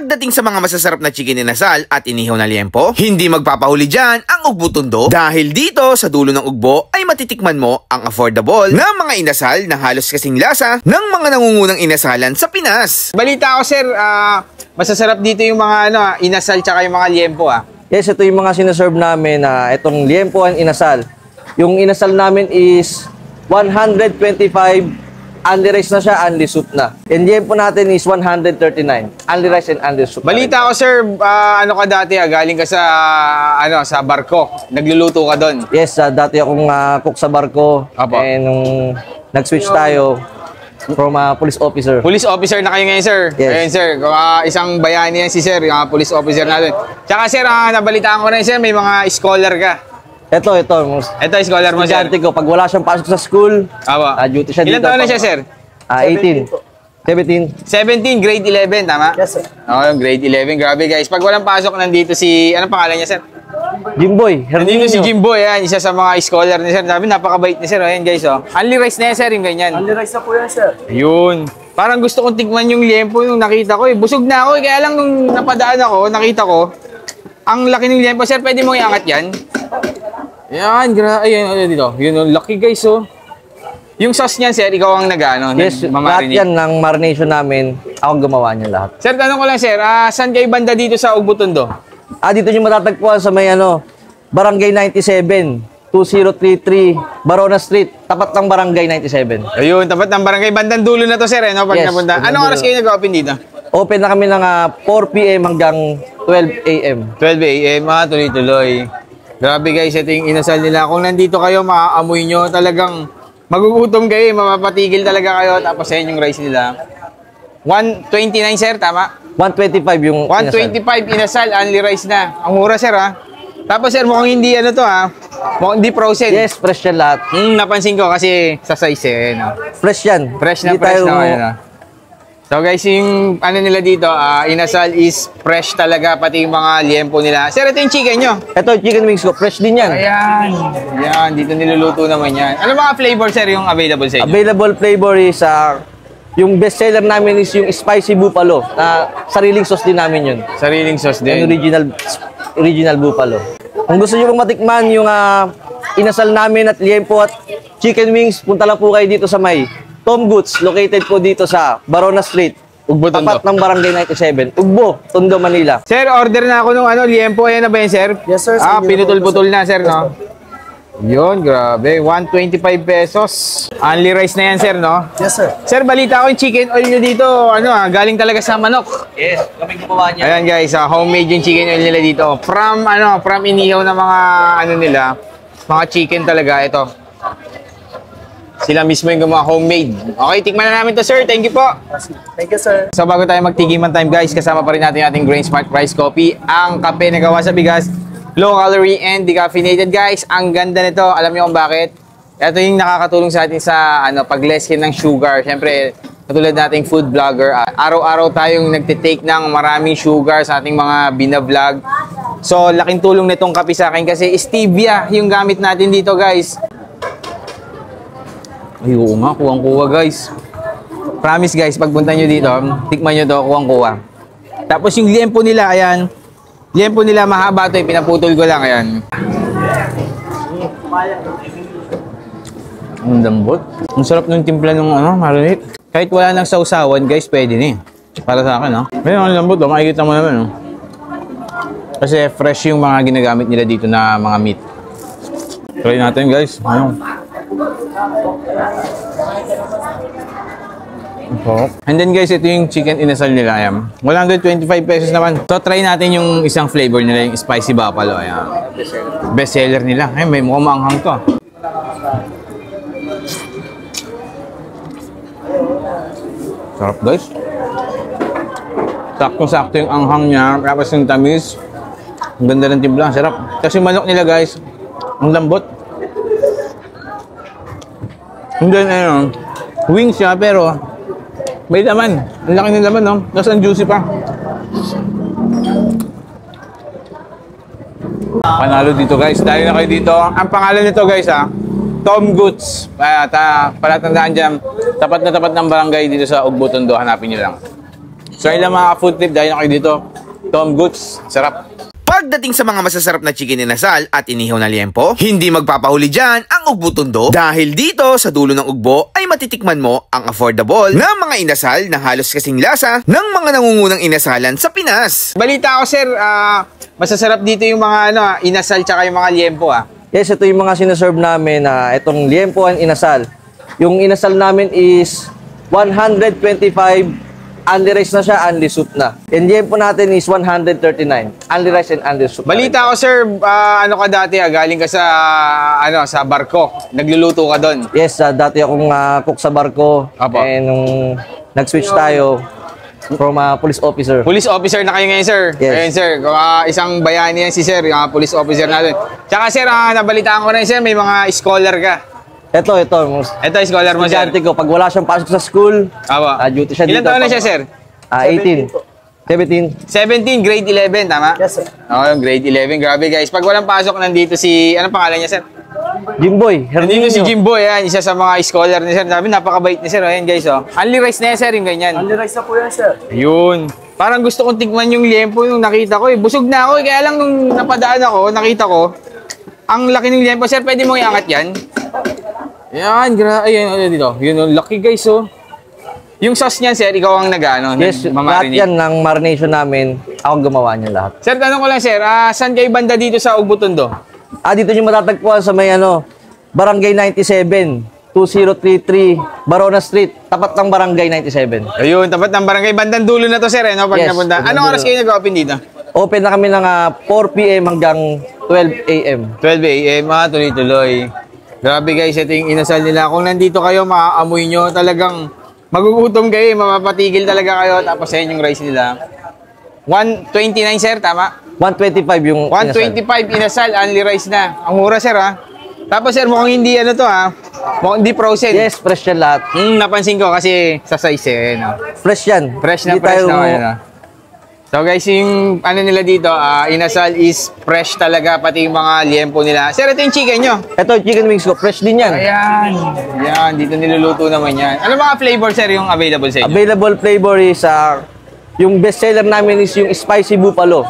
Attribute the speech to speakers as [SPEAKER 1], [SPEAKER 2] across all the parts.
[SPEAKER 1] Pagdating sa mga masasarap na chicken inasal at inihaw na liempo, hindi magpapahuli dyan ang Ugbo Tondo dahil dito sa dulo ng ugbo ay matitikman mo ang affordable na mga inasal na halos kasing lasa ng mga nangungunang inasalan sa Pinas.
[SPEAKER 2] Balita ko sir, masasarap dito yung mga inasal tsaka yung mga liempo
[SPEAKER 3] Yes, ito yung mga sinaserve namin na itong liempo and inasal. Yung inasal namin is 125. Only rice na siya, only soup na. And liempo natin is 139. Only rice and only soup.
[SPEAKER 2] Balita ko sir, ano ka dati galing ka sa sa barko. Nagluluto ka doon.
[SPEAKER 3] Yes, dati akong cook sa barko.
[SPEAKER 2] Apo.
[SPEAKER 3] And nung nag-switch tayo from police officer.
[SPEAKER 2] Police officer na kayo ngayon sir.
[SPEAKER 3] Yes.
[SPEAKER 2] Ayun sir, isang bayani yan si sir, yung police officer natin. Tsaka sir, nabalitaan ko na sir, may mga scholar ka.
[SPEAKER 3] Ito.
[SPEAKER 2] Ito scholar mo sir.
[SPEAKER 3] Estudyante ko, pag wala siyang pasok sa school, duty siya dito.
[SPEAKER 2] Ilan taon na siya sir?
[SPEAKER 3] 18. 17.
[SPEAKER 2] 17, grade 11, tama?
[SPEAKER 3] Yes sir.
[SPEAKER 2] Oo, grade 11, grabe guys. Pag walang pasok, nandito si, anong pangalan niya sir?
[SPEAKER 3] Jimboy.
[SPEAKER 2] Nandito si Jimboy, isa sa mga scholar ni sir. Sabi, napakabait ni sir. Ayan guys, Only rice na yan sir, yung ganyan.
[SPEAKER 3] Only rice na po yan sir.
[SPEAKER 2] Yun. Parang gusto kong tikman yung liempo yung nakita ko Busog na ako kaya lang nung napadaan ako, nakita ko, ang laki ng liempo. Sir, pwede mo iangat yan? Yan, ayan dito. Yun, laki guys, Yung sauce niyan, sir, ikaw ang
[SPEAKER 3] Yes, lahat yan ng marination namin. Ako gumawa niyan lahat.
[SPEAKER 2] Sir, tanong ko lang, sir, saan kayo banda dito sa Ugbo Tondo?
[SPEAKER 3] Dito nyo matatagpuan sa may Barangay 97, 2033, Barona Street, tapat ng Barangay 97.
[SPEAKER 2] Ayun, tapat ng barangay. Bandang dulo na to, sir, pag
[SPEAKER 3] Yes,
[SPEAKER 2] napunta. Anong oras kayo nag-open dito?
[SPEAKER 3] Open na kami ng 4 p.m. hanggang 12 a.m.
[SPEAKER 2] 12 a.m. Tuloy-tuloy. Grabe guys, ito yung inasal nila. Kung nandito kayo, maaamoy nyo, talagang magugutom kayo, mapapatigil talaga kayo. Tapos yan yung rice nila. 129 sir, tama?
[SPEAKER 3] 125 yung
[SPEAKER 2] 125 inasal, only rice na. Ang mura sir Tapos sir, mukhang hindi mukhang hindi frozen.
[SPEAKER 3] Yes, fresh yan lahat.
[SPEAKER 2] Napansin ko kasi sa size
[SPEAKER 3] Fresh yan.
[SPEAKER 2] Fresh na fresh na. So guys, yung nila dito, inasal is fresh talaga, pati yung mga liempo nila. Sir, ito yung chicken nyo.
[SPEAKER 3] Ito, chicken wings ko. Fresh din yan.
[SPEAKER 2] Ayan, dito niluluto naman yan. Ano mga flavor, sir, yung available sa inyo?
[SPEAKER 3] Available flavor is, yung best seller namin is yung spicy buffalo. Sariling sauce din namin yun.
[SPEAKER 2] Sariling sauce din?
[SPEAKER 3] Original buffalo. Kung gusto nyo pong matikman yung inasal namin at liempo at chicken wings, punta lang po kayo dito sa may Tom Goods, located po dito sa Barona Street,
[SPEAKER 2] Ugbo Tondo.
[SPEAKER 3] Tapat ng Barangay 97, Ugbo, Tondo, Manila.
[SPEAKER 2] Sir, order na ako nung liempo. Ayan na ba yan, sir?
[SPEAKER 3] Yes, sir.
[SPEAKER 2] Pinutol-putol na, sir, no? Yun, grabe. 125 pesos. Only rice na yan, sir, no?
[SPEAKER 3] Yes, sir.
[SPEAKER 2] Sir, balita ko yung chicken oil nyo dito, galing talaga sa manok.
[SPEAKER 3] Yes, kami gumawa niya.
[SPEAKER 2] Ayan, guys, homemade yung chicken oil nila dito. From inihaw na mga, nila, mga chicken talaga, ito. Sila mismo yung gumawa, homemade. Okay, tikman na namin to, sir. Thank you po.
[SPEAKER 3] Thank you, sir.
[SPEAKER 2] So, bago tayo magtigiman time, guys, kasama pa rin natin ating Grain Smart Rice Coffee. Ang kape na gawa sa bigas, low calorie and decaffeinated, guys. Ang ganda nito. Alam niyo kung bakit? Ito yung nakakatulong sa atin sa pag-lessen ng sugar. Siyempre, katulad nating food vlogger, araw-araw tayong nagtitake ng maraming sugar sa ating mga binablog. So, laking tulong nitong kape sa akin kasi stevia yung gamit natin dito, guys. Ay, oo nga, kuwang-kuwa guys. Promise guys, pagpunta nyo dito, tikman nyo to, kuwang-kuwa. Tapos yung liempo nila, ayan. Liempo nila mahaba to, pinaputol ko lang, ayan. Ang lambot. Ang sarap ng timpla ng marinate. Kahit wala nang sausawan guys, pwede na para sa akin, Ngayon, ang lambot, makikita mo naman, Kasi fresh yung mga ginagamit nila dito na mga meat. Try natin guys. And then guys, ito yung chicken inasal nila. Ayan. 125 pesos naman. So try natin yung isang flavor nila, yung spicy buffalo. Ayan. Best seller nila. Ay, may mukhang maanghang to. Sarap guys. Sakto-sakto yung anghang niya. Tapos yung tamis. Ang ganda ng timpla. Sarap. Kasi manok nila guys, ang lambot. And then, wings siya, pero may laman. Ang laki ng laman, Tapos ang juicy pa. Panalo dito, guys. Dahil na kayo dito. Ang pangalan nito, guys, Tom Goods. Palatandaan dyan. Tapat na tapat ng barangay dito sa Ugbo Tondo. Hanapin nyo lang. So ilang mga food trip dahil na kayo dito. Tom Goods, sarap.
[SPEAKER 1] Pagdating sa mga masasarap na chicken inasal at inihaw na liempo, hindi magpapahuli dyan ang Ugbo Tondo dahil dito sa dulo ng ugbo ay matitikman mo ang affordable na mga inasal na halos kasing lasa ng mga nangungunang inasalan sa Pinas.
[SPEAKER 2] Balita ko sir, masasarap dito yung mga inasal tsaka yung mga liempo
[SPEAKER 3] Yes, ito yung mga sinaserve namin na itong liempo and inasal. Yung inasal namin is 125. Only rice na siya, only soup na. And liempo natin is 139. Only rice and only soup.
[SPEAKER 2] Balita ko sir, ano ka dati galing ka sa sa barko. Nagluluto ka doon.
[SPEAKER 3] Yes, dati akong cook sa barko.
[SPEAKER 2] Apo.
[SPEAKER 3] And nung nag-switch tayo from police officer.
[SPEAKER 2] Police officer na kayo ngayon sir.
[SPEAKER 3] Yes.
[SPEAKER 2] Ayun sir, isang bayani yan si sir, yung police officer natin. Tsaka sir, nabalitaan ko na sir, may mga scholar ka.
[SPEAKER 3] Ito.
[SPEAKER 2] Ito, scholar mo sir.
[SPEAKER 3] Estudyante ko, pag wala siyang pasok sa school,
[SPEAKER 2] Apo.
[SPEAKER 3] duty siya
[SPEAKER 2] Ilan
[SPEAKER 3] dito.
[SPEAKER 2] taon na siya sir?
[SPEAKER 3] 18. 17.
[SPEAKER 2] 17, grade 11, tama?
[SPEAKER 3] Yes, sir.
[SPEAKER 2] Oo, grade 11. Grabe guys. Pag walang pasok, nandito si, anong pangalan niya sir?
[SPEAKER 3] Jimboy,
[SPEAKER 2] Nandito si Jimboy, yan. Isa sa mga scholar ni sir. Sabi, napakabait ni sir. Ayan guys, Only rice na yan sir, yung ganyan.
[SPEAKER 4] Only rice na po yan, sir.
[SPEAKER 2] Yun. Parang gusto kong tigman yung liempo yung nakita ko Busog na ako Kaya lang nung napadaan ako, nakita ko, ang laki ng liempo. Sir, pwede mong iangat yan? Yan, ayun, dito. Yun, laki guys, Yung sauce niyan, sir, ikaw ang nag-ano?
[SPEAKER 3] Yes, lahat
[SPEAKER 2] mamarinate.
[SPEAKER 3] yan ng marination namin. Ako gumawa niya lahat.
[SPEAKER 2] Sir, tanong ko lang, sir, saan kayo banda dito sa Ugbo Tondo?
[SPEAKER 3] Dito nyo matatagpuan sa may Barangay 97, 2033, Barona Street, tapat ng Barangay 97.
[SPEAKER 2] Ayun, tapat ng barangay. Bandang dulo na to, sir, pag
[SPEAKER 3] Yes,
[SPEAKER 2] napunta.
[SPEAKER 3] bandang
[SPEAKER 2] Anong oras
[SPEAKER 3] dulo.
[SPEAKER 2] kayo nag-open dito?
[SPEAKER 3] Open na kami ng 4 p.m. hanggang 12 a.m.
[SPEAKER 2] 12 a.m. Tuloy-tuloy. Grabe guys, ito yung inasal nila. Kung nandito kayo, maaamoy nyo, talagang magugutom kayo, mapapatigil talaga kayo. Tapos ayun yung rice nila. 129 sir, tama?
[SPEAKER 3] 125 yung
[SPEAKER 2] 125 inasal, only rice na. Ang mura sir Tapos sir, mukhang hindi mukhang hindi frozen.
[SPEAKER 3] Yes, fresh yan lahat.
[SPEAKER 2] Napansin ko kasi sa size
[SPEAKER 3] Fresh yan.
[SPEAKER 2] Fresh na
[SPEAKER 3] Hindi
[SPEAKER 2] fresh
[SPEAKER 3] tayo-
[SPEAKER 2] na ngayon So guys, yung nila dito, inasal is fresh talaga, pati yung mga liempo nila. Sir, ito yung chicken nyo.
[SPEAKER 3] Ito, chicken wings ko. Fresh din yan.
[SPEAKER 2] Ayan. Yan, dito niluluto naman yan. Ano mga flavor sir yung available sa inyo?
[SPEAKER 3] Available flavor is, yung best seller namin is yung spicy buffalo.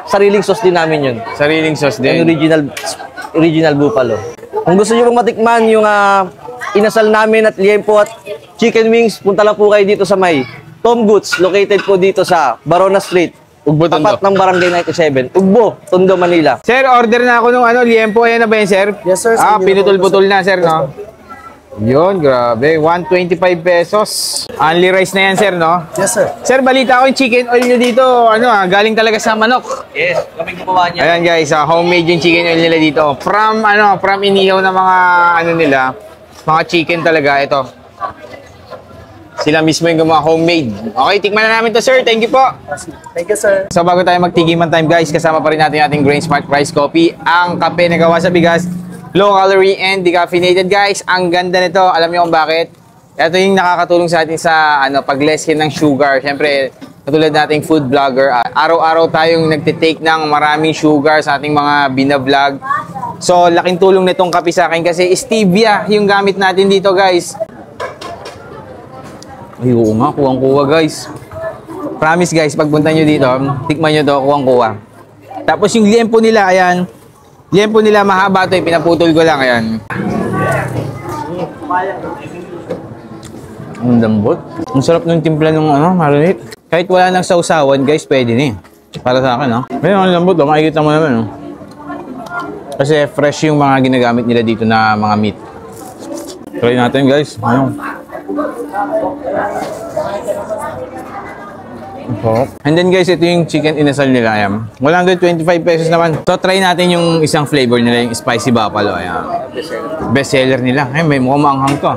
[SPEAKER 3] Sariling sauce din namin yun.
[SPEAKER 2] Sariling sauce
[SPEAKER 3] Yung
[SPEAKER 2] din.
[SPEAKER 3] original buffalo. Kung gusto nyo pong matikman yung inasal namin at liempo at chicken wings, punta lang po kayo dito sa may Tom Goods, located po dito sa Barona Street,
[SPEAKER 2] Ugbo Tondo.
[SPEAKER 3] tapat ng Barangay 97, Ugbo, Tondo, Manila.
[SPEAKER 2] Sir, order na ako nung liempo. Ayan na ba yan, sir?
[SPEAKER 4] Yes, sir.
[SPEAKER 2] Pinutol-putol na, sir, no? Yun, grabe. 125 pesos. Only rice na yan, sir, no?
[SPEAKER 4] Yes, sir.
[SPEAKER 2] Sir, balita ko yung chicken oil nyo dito, galing talaga sa manok.
[SPEAKER 3] Yes, kami gumawa niya.
[SPEAKER 2] Ayan, guys, homemade yung chicken oil nila dito. From inihaw na mga, nila, mga chicken talaga, ito. Sila mismo yung gumawa, homemade. Okay, tikman na namin to, sir. Thank you po.
[SPEAKER 4] Thank you, sir.
[SPEAKER 2] So bago tayo magtigiman time guys, kasama pa rin natin yung ating Grain Smart Rice Coffee. Ang kape na gawa sa bigas, low calorie and decaffeinated guys. Ang ganda nito, alam niyo kung bakit? Ito yung nakakatulong sa atin sa pag-lessen ng sugar. Siyempre, katulad nating food vlogger, araw-araw tayong nagtitake ng maraming sugar sa ating mga binablog. So laking tulong nitong kape sa akin kasi stevia yung gamit natin dito guys. Ay, oo nga, kuwang-kuwa guys. Promise guys, pagpunta nyo dito, tikman nyo to, kuwang-kuwa. Tapos yung liempo nila, ayan. Liempo nila mahaba to, pinaputol ko lang, ayan. Ang lambot. Ang sarap ng timpla ng marinate. Kahit wala nang sausawan guys, pwede na para sa akin, Ayun, ang lambot, makikita mo naman, Kasi fresh yung mga ginagamit nila dito na mga meat. Try natin guys, And then guys, ito yung chicken inasal nila. Ayan. 125 pesos naman. So try natin yung isang flavor nila, yung spicy buffalo. Ayan. Best seller nila. Ay, may mukhang maanghang to.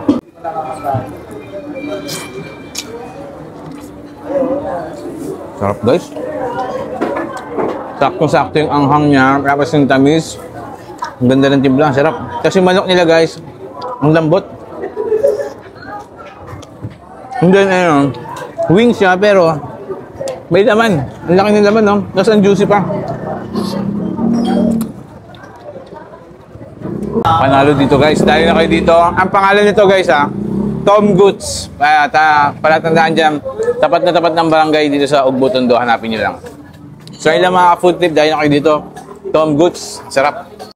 [SPEAKER 2] Sarap guys. Sakto-sakto yung anghang niya. Tapos yung tamis. Ang ganda ng timpla. Sarap. Kasi manok nila guys, ang lambot. And then, wings siya, pero may laman. Ang laki ng laman, Tapos ang juicy pa. Panalo dito, guys. Dahil na kayo dito. Ang pangalan nito, guys, Tom Goods. Palatandaan dyan, tapat na tapat ng barangay dito sa Ugbo, Tondo. Hanapin nyo lang. So, ilang mga food trip dahil na kayo dito. Tom Goods. Sarap.